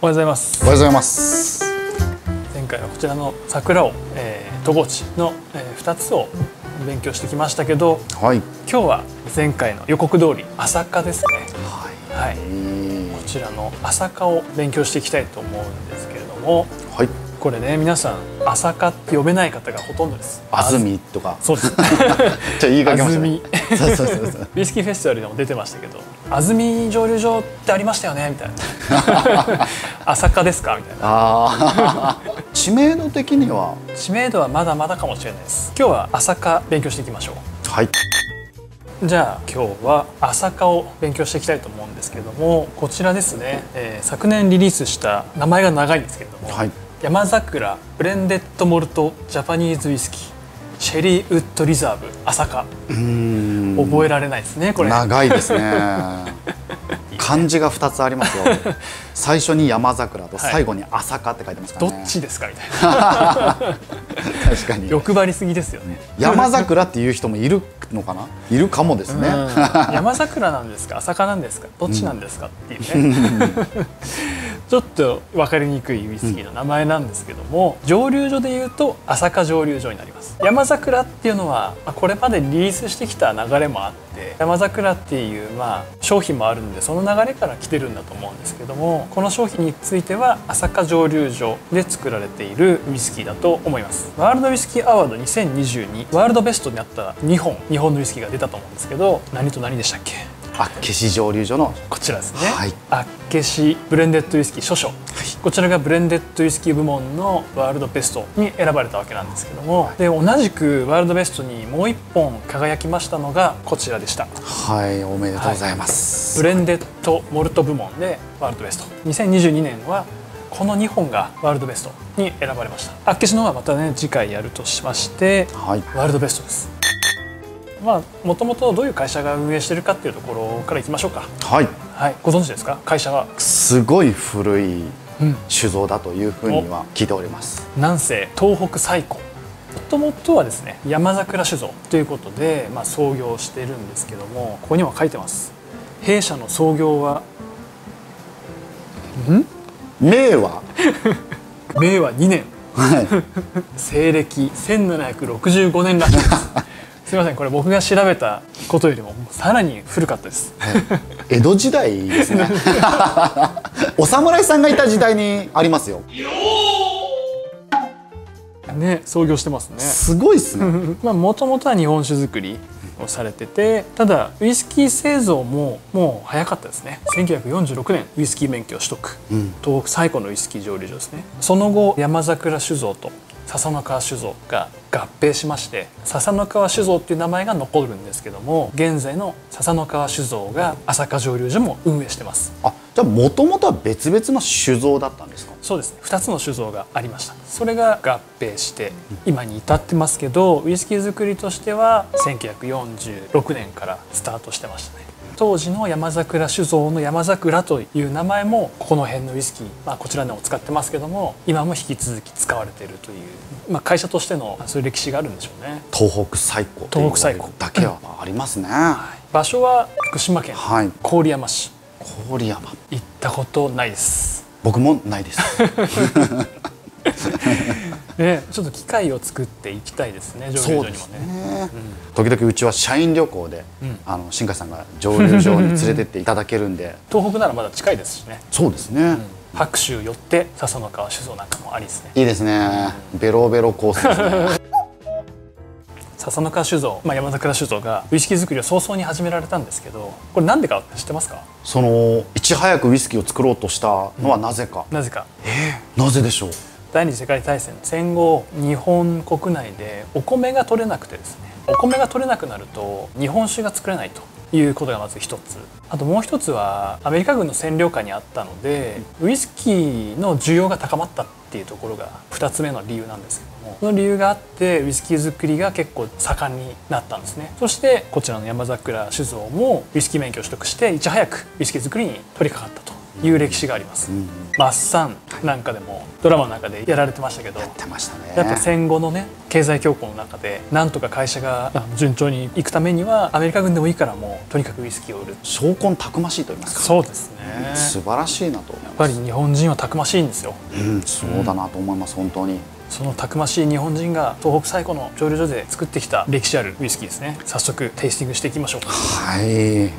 おはようございます。おはようございます。前回はこちらの桜を、戸河内の、2つを勉強してきましたけど、はい、今日は前回の予告通り朝霞ですね。はい、はい、こちらの朝霞を勉強していきたいと思うんですけれども、はい、これね、皆さん朝霞って読めない方がほとんどです。安住とか。そうです。じゃあ言いかけましたね。そうウイスキーフェスティバルでも出てましたけど、安住蒸留所ってありましたよねみたいな。朝霞ですかみたいな。ああ、知名度的には。知名度はまだまだかもしれないです。今日は朝霞勉強していきましょう。はい。じゃあ今日は朝霞を勉強していきたいと思うんですけれども、こちらですね、昨年リリースした名前が長いんですけれども、はい、山桜ブレンデッドモルトジャパニーズウイスキーシェリーウッドリザーブ朝霞。覚えられないですねこれ。長いですね。漢字が2つありますよ。最初に山桜と最後に朝霞って書いてますからね。どっちですかみたいな。確かに欲張りすぎですよね。山桜っていう人もいるのかな。いるかもですね。山桜なんですか朝霞なんですかどっちなんですかっていうね。ちょっと分かりにくいウイスキーの名前なんですけども、蒸留所でいうと朝霞蒸留所になります。山桜っていうのはこれまでリリースしてきた流れもあって、山桜っていう商品もあるんで、その流れから来てるんだと思うんですけども、この商品については朝霞蒸留所で作られているウイスキーだと思います。ワールドウイスキーアワード2022ワールドベストになった日本のウイスキーが出たと思うんですけど、何と何でしたっけ。厚岸蒸留所のこちらですね、はい、厚岸ブレンデッドウイスキー諸書、はい、こちらがブレンデッドウイスキー部門のワールドベストに選ばれたわけなんですけども、で同じくワールドベストにもう一本輝きましたのがこちらでした。はい、おめでとうございます、はい、ブレンデッドモルト部門でワールドベスト、2022年はこの2本がワールドベストに選ばれました。厚岸のはまたね次回やるとしまして、はい、ワールドベストです。もともとどういう会社が運営してるかっていうところからいきましょうか。はい、はい、ご存知ですか。会社はすごい古い酒造だというふうには聞いております。南西東北最古、もともとはですね山桜酒造ということで、創業してるんですけども、ここには書いてます。弊社の創業は明和明和2年、はい、西暦1765年らしいです。すみません、これ僕が調べたことよりもさらに古かったです。江戸時代ですね。お侍さんがいた時代にありますよ。ね、創業してますね。すごいですね。もともとは日本酒造りをされてて、ただウイスキー製造ももう早かったですね。1946年ウイスキー免許を取得、東北最古のウイスキー蒸留所ですね。その後山桜酒造と笹の川酒造が合併しまして、笹の川酒造っていう名前が残るんですけども、現在の笹の川酒造が朝霞蒸留所も運営してます。あ、じゃあもともとは別々の酒造だったんですか。そうですね、2つの酒造がありました。それが合併して今に至ってますけど、ウイスキー作りとしては1946年からスタートしてましたね。当時の山桜酒造の山桜という名前もこの辺のウイスキー、こちらでも使ってますけども、今も引き続き使われているという、会社としてのそういう歴史があるんでしょうね。東北最古、東北最古だけはありますね。場所は福島県郡山市。郡山行ったことないです。僕もないです。ね、ちょっと機会を作っていきたいですね、蒸留所にもね。時々うちは社員旅行で、新海さんが蒸留所に連れてっていただけるんで、東北ならまだ近いですしね。そうですね。白州寄って笹の川酒造なんかもありですね。いいですね。ベロベロコースですね。笹の川酒造、山桜酒造がウイスキー作りを早々に始められたんですけど、これなんでか知ってますか。いち早くウイスキーを作ろうとしたのはなぜか。なぜか。なぜでしょう。第二次世界大戦戦後、日本国内でお米が取れなくてですね、お米が取れなくなると日本酒が作れないということがまず一つ。あともう一つはアメリカ軍の占領下にあったので、ウイスキーの需要が高まったっていうところが2つ目の理由なんですけども、その理由があってウイスキー作りが結構盛んになったんですね。そしてこちらの山桜酒造もウイスキー免許を取得していち早くウイスキー作りに取り掛かったという歴史があります。マッサンなんかでもドラマの中でやられてましたけど、やってましたね。やっぱ戦後のね経済恐慌の中でなんとか会社が順調にいくためにはアメリカ軍でもいいからもうとにかくウイスキーを売る。商魂たくましいと言いますか。そうですね。素晴らしいなと思います。ぱり日本人はたくましいんですよ。うん、そうだなと思います、本当に。そのたくましい日本人が東北最古の蒸留所で作ってきた歴史あるウイスキーですね。早速テイスティングしていきましょう。はい。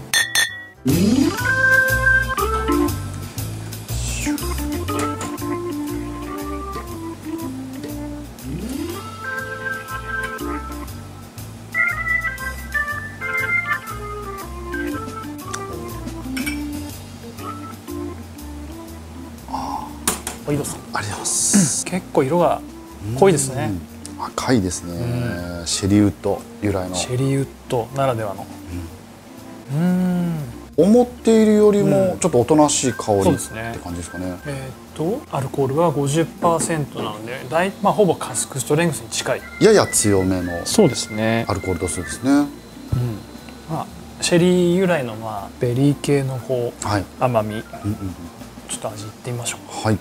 いいです。ありがとうございます。結構色が濃いですね。赤いですね。シェリーウッド由来の。シェリーウッドならではの。思っているよりもちょっとおとなしい香りって感じですかね。アルコールは 50% なので、ほぼカスクストレングスに近い。やや強めの。そうですね。アルコール度数ですね。シェリー由来のベリー系の甘み。ちょっと味いってみましょう。はい。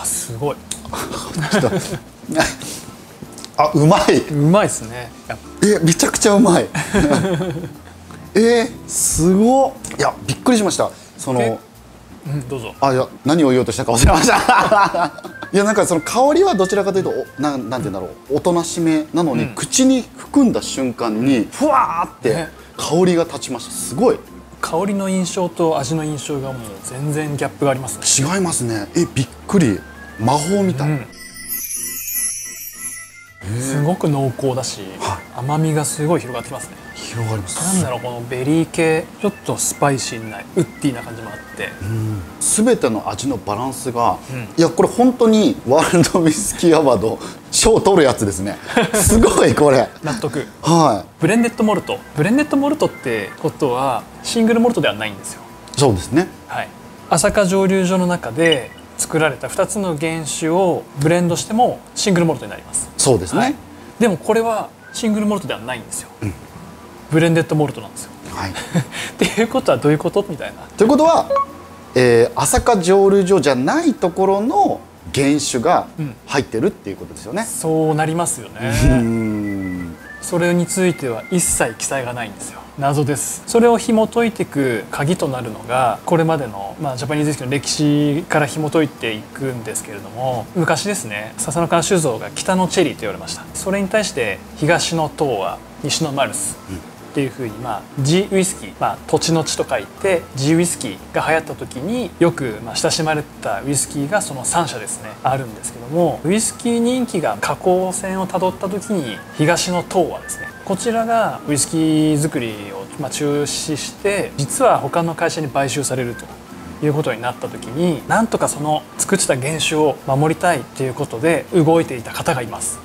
すごい。ちょっとうまい。うまいですね。めちゃくちゃうまい。すごっ。いや、びっくりしました。どうぞ。いや、何を言おうとしたか忘れました。いや、なんかその香りはどちらかというとなんて言うんだろう、おとなしめなのに、口に含んだ瞬間にふわーって香りが立ちました。すごい。香りの印象と味の印象がもう全然ギャップがありますね。違いますね。びっくり。魔法みたい。すごく濃厚だし、甘みがすごい広がってきますね。広がります。なんだろう、このベリー系ちょっとスパイシーなウッディな感じもあって、全ての味のバランスが、いや、これ本当にワールドウイスキーアワード賞を取るやつですね。すごいこれ。納得。ブレンデッドモルトってことはシングルモルトではないんですよ。そうですね。朝霞蒸留所の中で作られた2つの原酒をブレンドしてもシングルモルトになります。そうですね。でもこれはシングルモルトではないんですよ。ブレンデッドモルトなんですよ。っていうことはどういうことみたいな。ということは、朝霞蒸留所じゃないところの原酒が入ってるっていうことですよね。そうなりますよね。それについては一切記載がないんですよ。謎です。それを紐解いていく鍵となるのがこれまでの、ジャパニーズウイスキーの歴史から紐解いていくんですけれども、昔ですね、笹の川酒造が北のチェリーと言われました。それに対して東の東亜、西のマルスっていうふうに、地ウイスキー、土地の地と書いて地ウイスキーが流行った時によく親しまれたウイスキーがその3社ですね、あるんですけども、ウイスキー人気が下降線をたどった時に東の東亜ですね、こちらがウイスキー作りを中止して、実は他の会社に買収されるということになった時に、なんとかその作ってた原酒を守りたいということで動いていた方がいます。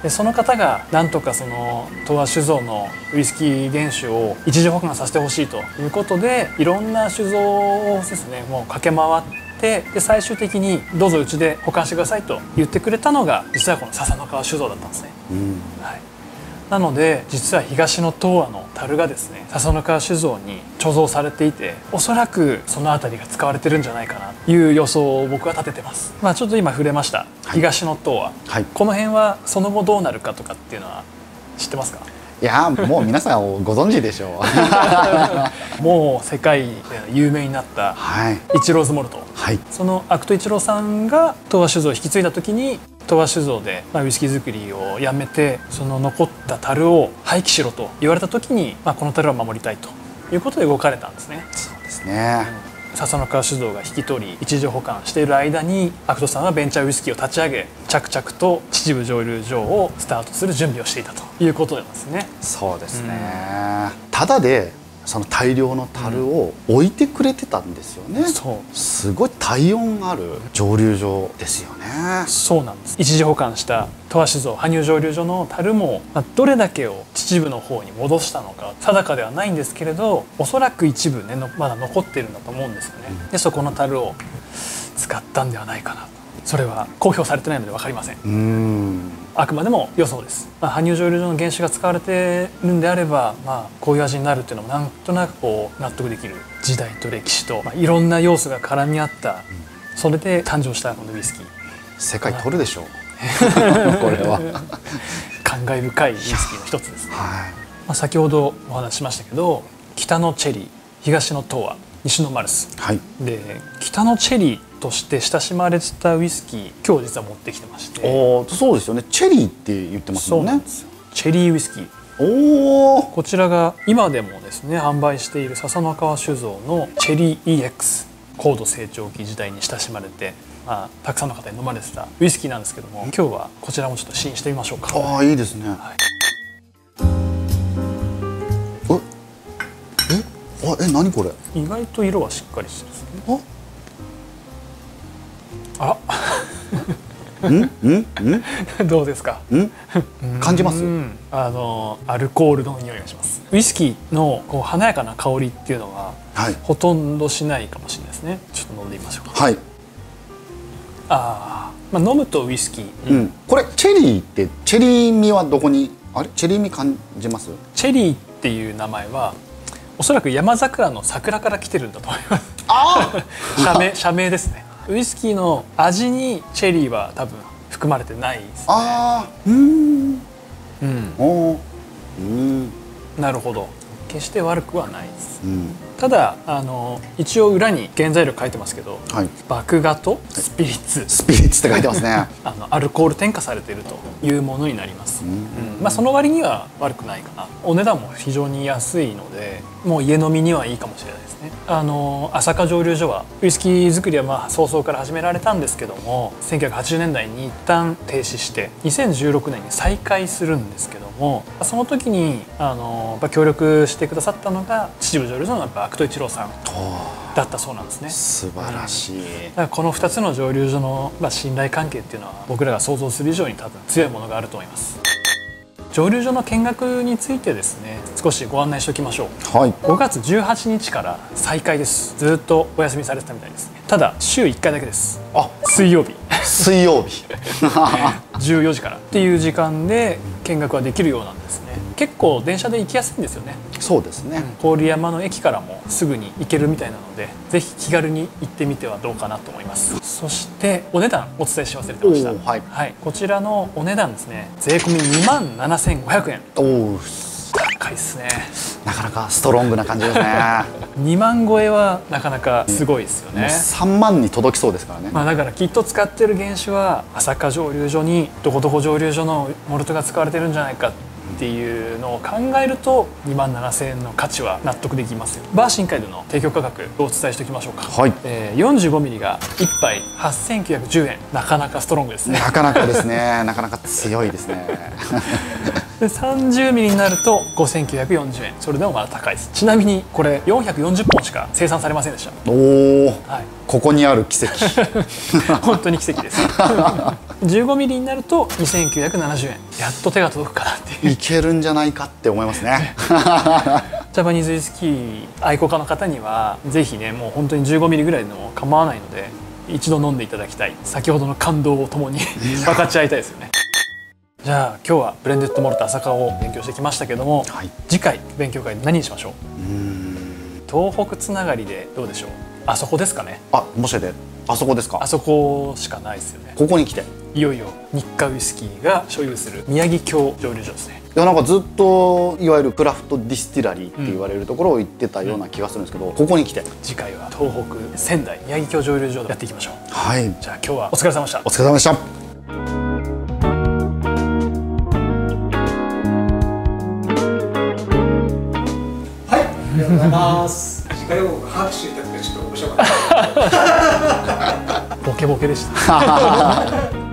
でその方がなんとかその東亜酒造のウイスキー原酒を一時保管させてほしいということで、いろんな酒造をですねもう駆け回って、で最終的にどうぞうちで保管してくださいと言ってくれたのが実はこの笹の川酒造だったんですね。なので実は東の東亜の樽がですね、笹の川酒造に貯蔵されていて、おそらくその辺りが使われてるんじゃないかなという予想を僕は立ててます。ちょっと今触れました東の東亜、この辺はその後どうなるかとかっていうのは知ってますか？いや、もう皆さんご存知でしょう。もう世界で有名になったイチローズモルト、そのアクト一郎さんが東亜酒造を引き継いだ時に、東亜酒造でウイスキー作りをやめて、その残った樽を廃棄しろと言われた時に、この樽は守りたいということで動かれたんですね。そうですね。笹の川酒造が引き取り一時保管している間に、アクトさんはベンチャーウイスキーを立ち上げ、着々と秩父蒸留所をスタートする準備をしていたということなんですね。そうですね。ただでその大量の樽を置いてくれてたんですよね。すごい体温ある蒸留所ですよね。そうなんです。一時保管した東亜酒造羽生蒸留所の樽も、どれだけを秩父の方に戻したのか定かではないんですけれど、おそらく一部ねまだ残っているんだと思うんですよね。でそこの樽を使ったんではないかなと。それは公表されてないので分かりません。あくまでも予想です。羽生蒸留所の原酒が使われているんであれば、こういう味になるっていうのもなんとなくこう納得できる。時代と歴史と、いろんな要素が絡み合った、それで誕生したこのウイスキー。世界取るでしょう。これは感慨深いウイスキーの一つですね。先ほどお話ししましたけど、北のチェリー東の東亜、西のマルス、はい。で北のチェリーとして親しまれてたウイスキー、今日実は持ってきてまして。そうですよね。チェリーって言ってますそもね。うんなんですよ。チェリーウイスキー。おお。こちらが今でもですね販売している笹の川酒造のチェリー EX、 高度成長期時代に親しまれて、たくさんの方に飲まれてたウイスキーなんですけども、今日はこちらもちょっと試飲してみましょうか。ああ、いいですね。何これ。意外と色はしっかりしてるんですね。あどうですか。感じます。アルコールの匂いがします。ウイスキーのこう華やかな香りっていうのは、はい。ほとんどしないかもしれないですね。ちょっと飲んでみましょうか。はい。飲むとウイスキー、これチェリーってチェリー味はどこにあれ、チェリー味感じます？チェリーっていう名前はおそらく山桜の桜から来てるんだと思います。社名ですね。ウイスキーの味にチェリーは多分含まれてないですね。なるほど。決して悪くはないです。ただ一応裏に原材料書いてますけど、麦芽とスピリッツって書いてますね。アルコール添加されているというものになります。その割には悪くないかな。お値段も非常に安いので、もう家飲みにはいいかもしれないですね。朝霞蒸留所はウイスキー作りは早々から始められたんですけども、1980年代に一旦停止して2016年に再開するんですけども、その時に協力してくださったのが秩父蒸留所のアクト一郎さんだったそうなんですね。素晴らしい。だからこの2つの蒸留所の信頼関係っていうのは僕らが想像する以上に多分強いものがあると思います。蒸留所の見学についてですね、少しご案内しておきましょう。はい。5月18日から再開です。ずっとお休みされてたみたいですね。ただ週1回だけです。水曜日14時からっていう時間で見学はできるようなんですね。結構電車で行きやすいんですよね。そうですね。郡山の駅からもすぐに行けるみたいなので、ぜひ気軽に行ってみてはどうかなと思います。そしてお値段お伝えし忘れてました。こちらのお値段ですね、税込み27,500円。高いですね。なかなかストロングな感じですね。2万超えはなかなかすごいですよね。3万に届きそうですからね。だからきっと使ってる原酒は朝霞蒸留所にどこどこ蒸留所のモルトが使われてるんじゃないかっていうのを考えると27,000円の価値は納得できますよ。バー深海での提供価格をお伝えしておきましょうか。45ミリが1杯8,910円。なかなかストロングですね。なかなかですね。なかなか強いですね。で30ミリになると5,940円。それでもまだ高いです。ちなみにこれ440本しか生産されませんでした。ここにある奇跡。本当に奇跡です。15ミリになると2,970円。やっと手が届くかなっていう。いけるんじゃないかって思いますね。ジャパニーズウイスキー愛好家の方にはぜひね、もう本当に15ミリぐらいでも構わないので一度飲んでいただきたい。先ほどの感動を共に分かち合いたいですよね。じゃあ今日はブレンデッドモルト朝霞を勉強してきましたけども、次回勉強会で何にしましょう。東北つながりでどうでしょう。あそこですかね。もしかしてあそこですか。あそこしかないですよね。ここに来ていよいよ日課ウイスキーが所有する宮城郷蒸留所ですね。いや、なんかずっといわゆるクラフトディスティラリーって言われるところを行ってたような気がするんですけど、ここに来て次回は東北仙台宮城郷蒸留所でやっていきましょう。じゃあ今日はお疲れ様でした。お疲れ様でした。ありがとうございます。司会を拍手いただくとちょっと面白かった。ボケボケでした。